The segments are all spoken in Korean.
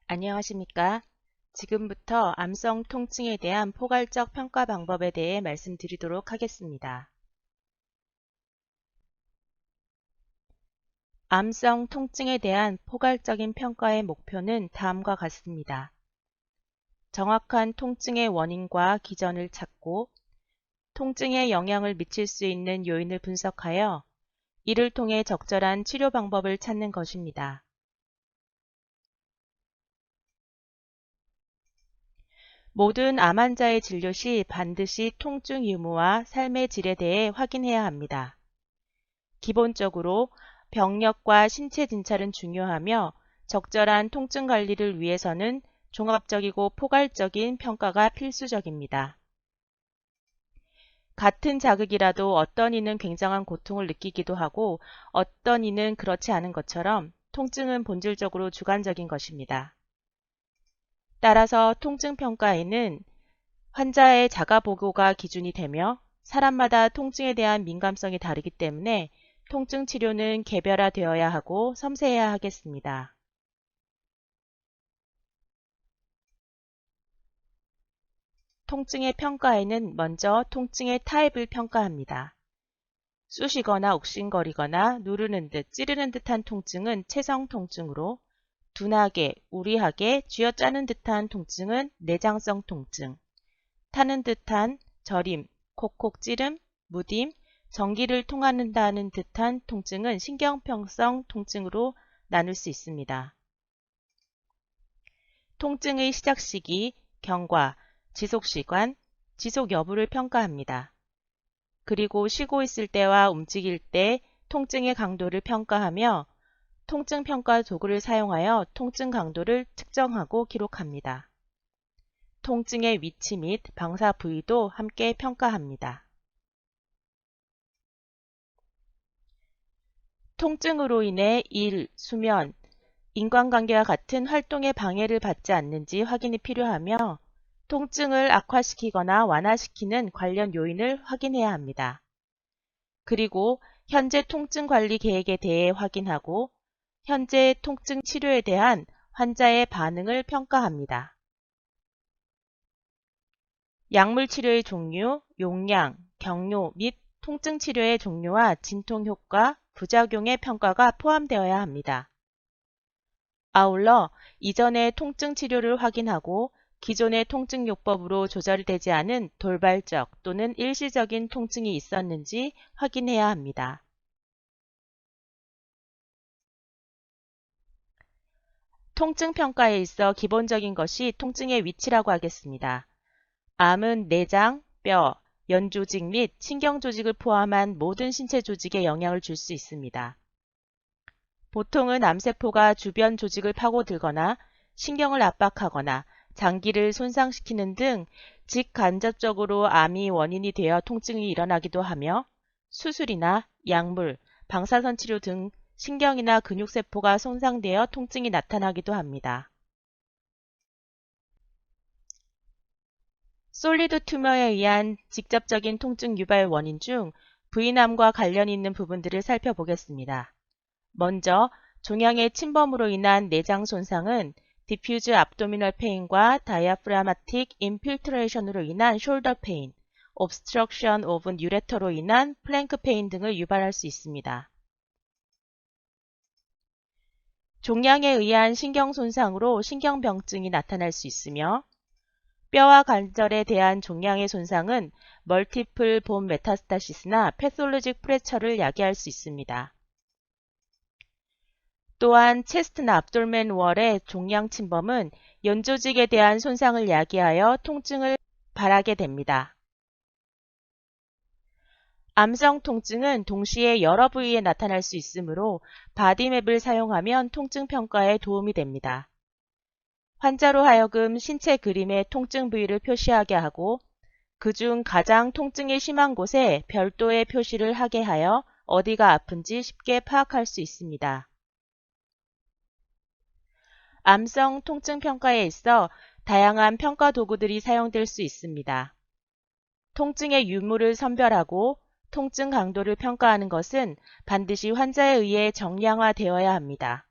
안녕하십니까? 지금부터 암성 통증에 대한 포괄적 평가 방법에 대해 말씀드리도록 하겠습니다. 암성 통증에 대한 포괄적인 평가의 목표는 다음과 같습니다. 정확한 통증의 원인과 기전을 찾고 통증에 영향을 미칠 수 있는 요인을 분석하여 이를 통해 적절한 치료 방법을 찾는 것입니다. 모든 암 환자의 진료 시 반드시 통증 유무와 삶의 질에 대해 확인해야 합니다. 기본적으로 병력과 신체 진찰은 중요하며 적절한 통증 관리를 위해서는 종합적이고 포괄적인 평가가 필수적입니다. 같은 자극이라도 어떤 이는 굉장한 고통을 느끼기도 하고 어떤 이는 그렇지 않은 것처럼 통증은 본질적으로 주관적인 것입니다. 따라서 통증평가에는 환자의 자가보고가 기준이 되며 사람마다 통증에 대한 민감성이 다르기 때문에 통증 치료는 개별화되어야 하고 섬세해야 하겠습니다. 통증의 평가에는 먼저 통증의 타입을 평가합니다. 쑤시거나 욱신거리거나 누르는 듯 찌르는 듯한 통증은 체성 통증으로 둔하게, 우리하게 쥐어짜는 듯한 통증은 내장성 통증, 타는 듯한 저림, 콕콕 찌름, 무딤, 전기를 통한다는 듯한 통증은 신경평성 통증으로 나눌 수 있습니다. 통증의 시작 시기, 경과, 지속시간, 지속 여부를 평가합니다. 그리고 쉬고 있을 때와 움직일 때 통증의 강도를 평가하며 통증 평가 도구를 사용하여 통증 강도를 측정하고 기록합니다. 통증의 위치 및 방사 부위도 함께 평가합니다. 통증으로 인해 일, 수면, 인간관계와 같은 활동에 방해를 받지 않는지 확인이 필요하며 통증을 악화시키거나 완화시키는 관련 요인을 확인해야 합니다. 그리고 현재 통증 관리 계획에 대해 확인하고 현재 통증 치료에 대한 환자의 반응을 평가합니다. 약물 치료의 종류, 용량, 경로 및 통증 치료의 종류와 진통 효과, 부작용의 평가가 포함되어야 합니다. 아울러 이전의 통증 치료를 확인하고 기존의 통증요법으로 조절되지 않은 돌발적 또는 일시적인 통증이 있었는지 확인해야 합니다. 통증 평가에 있어 기본적인 것이 통증의 위치라고 하겠습니다. 암은 내장, 뼈, 연조직 및 신경조직을 포함한 모든 신체 조직에 영향을 줄 수 있습니다. 보통은 암세포가 주변 조직을 파고들거나 신경을 압박하거나 장기를 손상시키는 등 직간접적으로 암이 원인이 되어 통증이 일어나기도 하며 수술이나 약물, 방사선 치료 등 신경이나 근육세포가 손상되어 통증이 나타나기도 합니다. 솔리드 튜머에 의한 직접적인 통증 유발 원인 중 부인암과 관련 있는 부분들을 살펴보겠습니다. 먼저 종양의 침범으로 인한 내장 손상은 디퓨즈 abdominal pain과 diaphragmatic infiltration으로 인한 shoulder pain, obstruction of ureter로 인한 플랭크 페인 등을 유발할 수 있습니다. 종양에 의한 신경 손상으로 신경병증이 나타날 수 있으며 뼈와 관절에 대한 종양의 손상은 멀티플 본 메타스타시스나 패솔로직 프랙처를 야기할 수 있습니다. 또한 체스트나 압돌멘 월의 종양 침범은 연조직에 대한 손상을 야기하여 통증을 발하게 됩니다. 암성 통증은 동시에 여러 부위에 나타날 수 있으므로 바디맵을 사용하면 통증 평가에 도움이 됩니다. 환자로 하여금 신체 그림의 통증 부위를 표시하게 하고 그중 가장 통증이 심한 곳에 별도의 표시를 하게 하여 어디가 아픈지 쉽게 파악할 수 있습니다. 암성 통증 평가에 있어 다양한 평가 도구들이 사용될 수 있습니다. 통증의 유무를 선별하고 통증 강도를 평가하는 것은 반드시 환자에 의해 정량화되어야 합니다.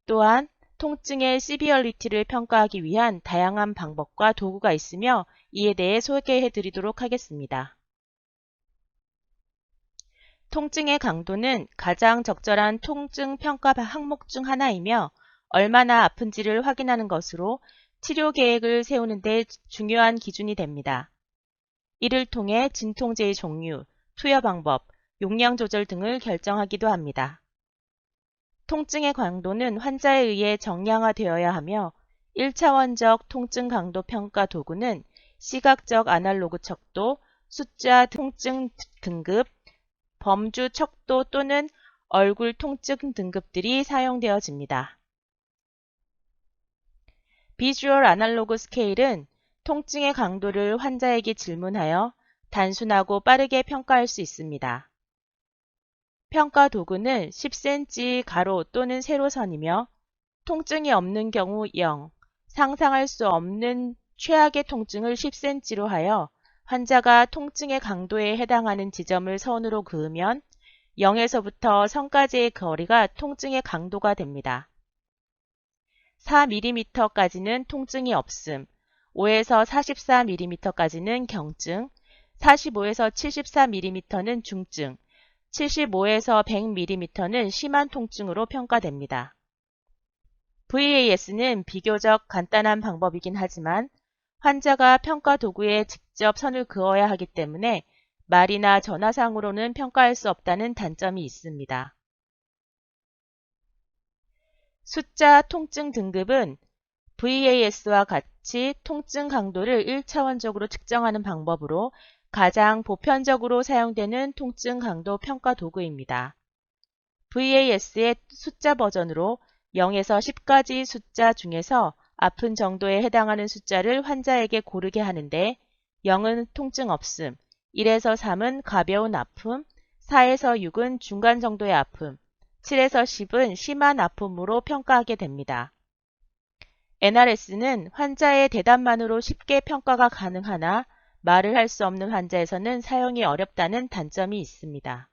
또한 통증의 시비얼리티를 평가하기 위한 다양한 방법과 도구가 있으며 이에 대해 소개해 드리도록 하겠습니다. 통증의 강도는 가장 적절한 통증 평가 항목 중 하나이며 얼마나 아픈지를 확인하는 것으로 치료 계획을 세우는 데 중요한 기준이 됩니다. 이를 통해 진통제의 종류, 투여 방법, 용량 조절 등을 결정하기도 합니다. 통증의 강도는 환자에 의해 정량화되어야 하며 1차원적 통증 강도 평가 도구는 시각적 아날로그 척도, 숫자 통증 등급, 범주 척도 또는 얼굴 통증 등급들이 사용되어집니다. 비주얼 아날로그 스케일은 통증의 강도를 환자에게 질문하여 단순하고 빠르게 평가할 수 있습니다. 평가 도구는 10cm 가로 또는 세로선이며 통증이 없는 경우 0, 상상할 수 없는 최악의 통증을 10cm로 하여 환자가 통증의 강도에 해당하는 지점을 선으로 그으면 0에서부터 선까지의 거리가 통증의 강도가 됩니다. 4mm까지는 통증이 없음, 5에서 44mm까지는 경증, 45에서 74mm는 중증, 75에서 100mm는 심한 통증으로 평가됩니다. VAS는 비교적 간단한 방법이긴 하지만 환자가 평가 도구에 직접 선을 그어야 하기 때문에 말이나 전화상으로는 평가할 수 없다는 단점이 있습니다. 숫자 통증 등급은 VAS와 같이 통증 강도를 1차원적으로 측정하는 방법으로 가장 보편적으로 사용되는 통증 강도 평가 도구입니다. VAS의 숫자 버전으로 0에서 10까지 숫자 중에서 아픈 정도에 해당하는 숫자를 환자에게 고르게 하는데 0은 통증 없음, 1에서 3은 가벼운 아픔, 4에서 6은 중간 정도의 아픔, 7에서 10은 심한 아픔으로 평가하게 됩니다. NRS는 환자의 대답만으로 쉽게 평가가 가능하나 말을 할 수 없는 환자에서는 사용이 어렵다는 단점이 있습니다.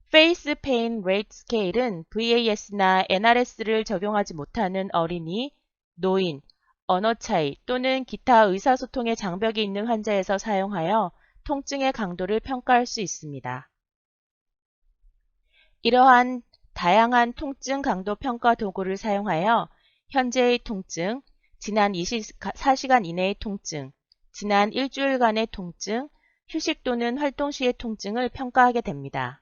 Face Pain Rate Scale은 VAS나 NRS를 적용하지 못하는 어린이, 노인, 언어 차이 또는 기타 의사소통의 장벽이 있는 환자에서 사용하여 통증의 강도를 평가할 수 있습니다. 이러한 다양한 통증 강도 평가 도구를 사용하여 현재의 통증, 지난 24시간 이내의 통증, 지난 일주일간의 통증, 휴식 또는 활동 시의 통증을 평가하게 됩니다.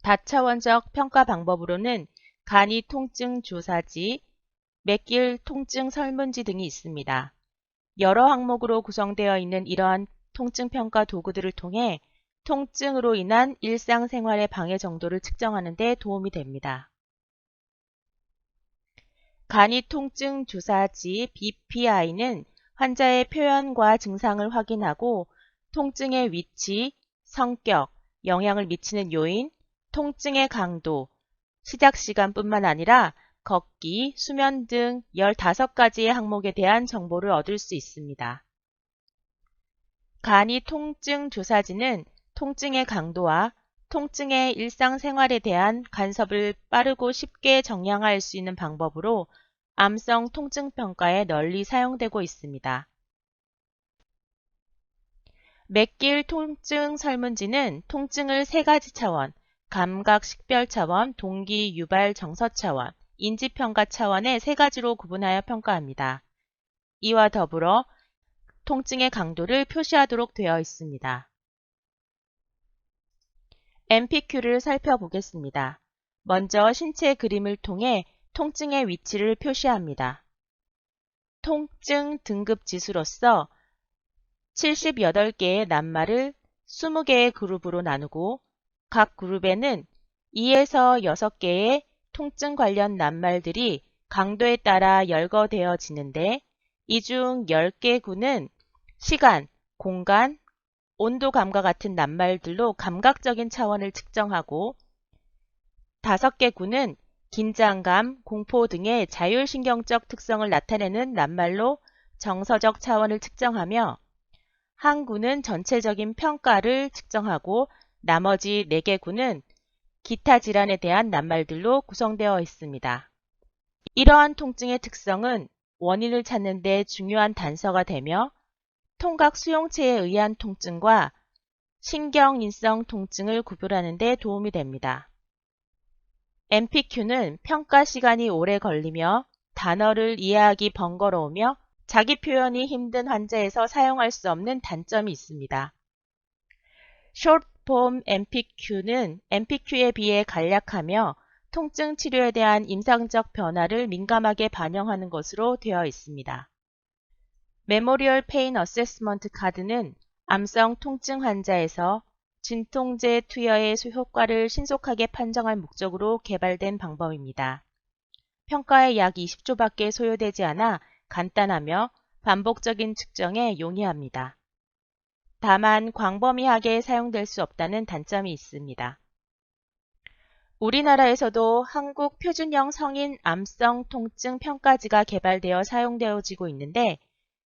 다차원적 평가 방법으로는 간이 통증 주사지, 맥길 통증 설문지 등이 있습니다. 여러 항목으로 구성되어 있는 이러한 통증 평가 도구들을 통해 통증으로 인한 일상생활의 방해 정도를 측정하는 데 도움이 됩니다. 간이 통증 주사지 BPI는 환자의 표현과 증상을 확인하고 통증의 위치, 성격, 영향을 미치는 요인, 통증의 강도, 시작 시간뿐만 아니라 걷기, 수면 등 15가지의 항목에 대한 정보를 얻을 수 있습니다. 간이 통증 주사지는 통증의 강도와 통증의 일상생활에 대한 간섭을 빠르고 쉽게 정량할 수 있는 방법으로 암성 통증 평가에 널리 사용되고 있습니다. 맥길 통증 설문지는 통증을 3가지 차원, 감각 식별 차원, 동기 유발 정서 차원, 인지평가 차원의 3가지로 구분하여 평가합니다. 이와 더불어 통증의 강도를 표시하도록 되어 있습니다. MPQ를 살펴보겠습니다. 먼저 신체 그림을 통해 통증의 위치를 표시합니다. 통증 등급 지수로서 78개의 낱말을 20개의 그룹으로 나누고 각 그룹에는 2에서 6개의 통증 관련 낱말들이 강도에 따라 열거되어지는데 이 중 10개군은 시간, 공간, 온도감과 같은 낱말들로 감각적인 차원을 측정하고 5개군은 긴장감, 공포 등의 자율신경적 특성을 나타내는 낱말로 정서적 차원을 측정하며 한 군은 전체적인 평가를 측정하고 나머지 4개 군은 기타 질환에 대한 낱말들로 구성되어 있습니다. 이러한 통증의 특성은 원인을 찾는 데 중요한 단서가 되며 통각 수용체에 의한 통증과 신경인성 통증을 구별하는 데 도움이 됩니다. MPQ는 평가 시간이 오래 걸리며 단어를 이해하기 번거로우며 자기 표현이 힘든 환자에서 사용할 수 없는 단점이 있습니다. Short-form MPQ는 MPQ에 비해 간략하며 통증 치료에 대한 임상적 변화를 민감하게 반영하는 것으로 되어 있습니다. 메모리얼 페인 어세스먼트 카드는 암성 통증 환자에서 진통제 투여의 효과를 신속하게 판정할 목적으로 개발된 방법입니다. 평가에 약 20초밖에 소요되지 않아 간단하며 반복적인 측정에 용이합니다. 다만 광범위하게 사용될 수 없다는 단점이 있습니다. 우리나라에서도 한국 표준형 성인 암성 통증 평가지가 개발되어 사용되어지고 있는데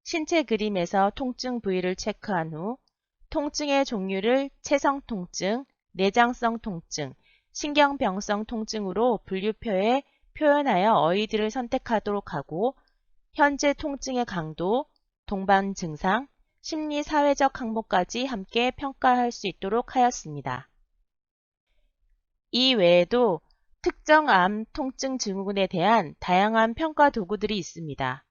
신체 그림에서 통증 부위를 체크한 후 통증의 종류를 체성 통증, 내장성 통증, 신경병성 통증으로 분류표에 표현하여 어휘들을 선택하도록 하고 현재 통증의 강도, 동반 증상, 심리 사회적 항목까지 함께 평가할 수 있도록 하였습니다. 이 외에도 특정 암 통증 증후군에 대한 다양한 평가 도구들이 있습니다.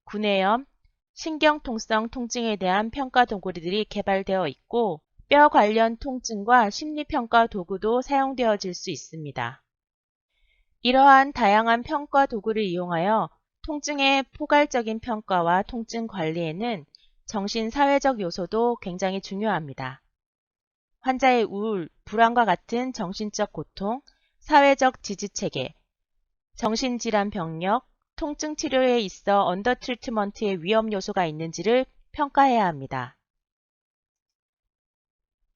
구내염, 신경통성 통증에 대한 평가 도구들이 개발되어 있고 뼈 관련 통증과 심리평가 도구도 사용되어질 수 있습니다. 이러한 다양한 평가 도구를 이용하여 통증의 포괄적인 평가와 통증 관리에는 정신사회적 요소도 굉장히 중요합니다. 환자의 우울, 불안과 같은 정신적 고통, 사회적 지지체계, 정신질환 병력, 통증 치료에 있어 언더 트리트먼트의 위험 요소가 있는지를 평가해야 합니다.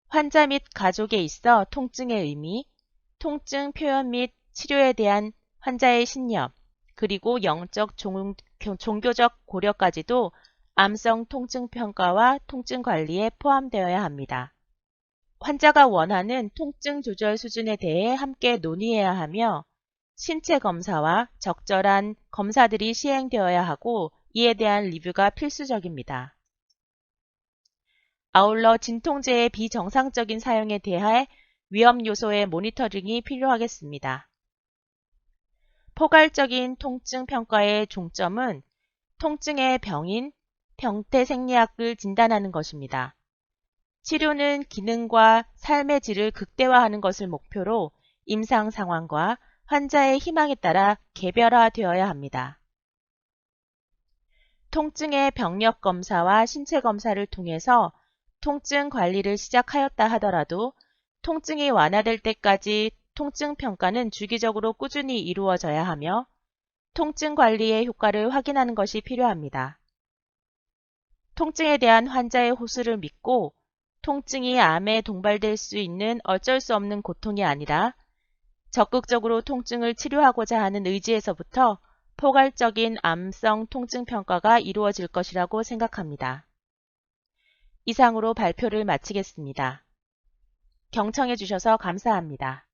환자 및 가족에 있어 통증의 의미, 통증 표현 및 치료에 대한 환자의 신념, 그리고 영적 종교적 고려까지도 암성 통증 평가와 통증 관리에 포함되어야 합니다. 환자가 원하는 통증 조절 수준에 대해 함께 논의해야 하며 신체 검사와 적절한 검사들이 시행되어야 하고 이에 대한 리뷰가 필수적입니다. 아울러 진통제의 비정상적인 사용에 대해 위험 요소의 모니터링이 필요하겠습니다. 포괄적인 통증 평가의 중점은 통증의 병인, 병태 생리학을 진단하는 것입니다. 치료는 기능과 삶의 질을 극대화하는 것을 목표로 임상 상황과 환자의 희망에 따라 개별화되어야 합니다. 통증의 병력 검사와 신체 검사를 통해서 통증 관리를 시작하였다 하더라도 통증이 완화될 때까지 통증 평가는 주기적으로 꾸준히 이루어져야 하며 통증 관리의 효과를 확인하는 것이 필요합니다. 통증에 대한 환자의 호소를 믿고 통증이 암에 동반될 수 있는 어쩔 수 없는 고통이 아니라 적극적으로 통증을 치료하고자 하는 의지에서부터 포괄적인 암성 통증 평가가 이루어질 것이라고 생각합니다. 이상으로 발표를 마치겠습니다. 경청해 주셔서 감사합니다.